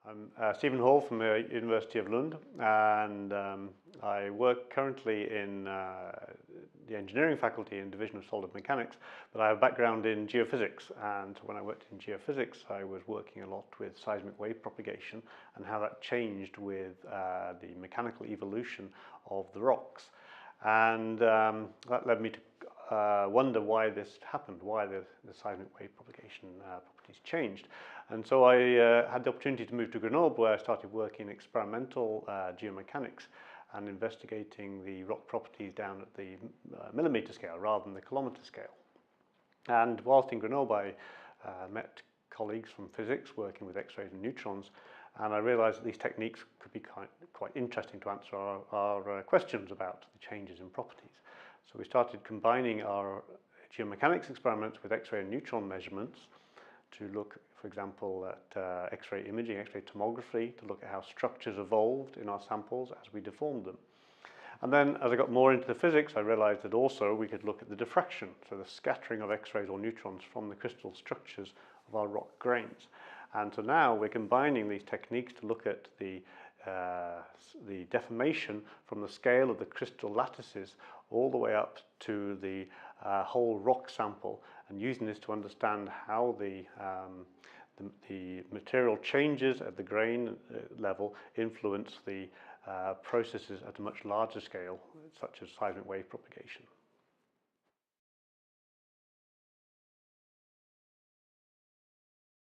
I'm Stephen Hall from the University of Lund, and I work currently in the engineering faculty in Division of Solid Mechanics, but I have a background in geophysics, and when I worked in geophysics I was working a lot with seismic wave propagation and how that changed with the mechanical evolution of the rocks. And that led me to wonder why this happened, why the seismic wave propagation properties changed. And so I had the opportunity to move to Grenoble, where I started working in experimental geomechanics and investigating the rock properties down at the millimeter scale rather than the kilometer scale. And whilst in Grenoble, I met colleagues from physics working with X-rays and neutrons, and I realized that these techniques could be quite interesting to answer our questions about the changes in properties. So we started combining our geomechanics experiments with X-ray and neutron measurements to look, for example, at X-ray imaging, X-ray tomography, to look at how structures evolved in our samples as we deformed them. And then as I got more into the physics, I realized that also we could look at the diffraction, so the scattering of X-rays or neutrons from the crystal structures of our rock grains. And so now we're combining these techniques to look at the deformation from the scale of the crystal lattices all the way up to the whole rock sample, and using this to understand how the material changes at the grain level influence the processes at a much larger scale, such as seismic wave propagation.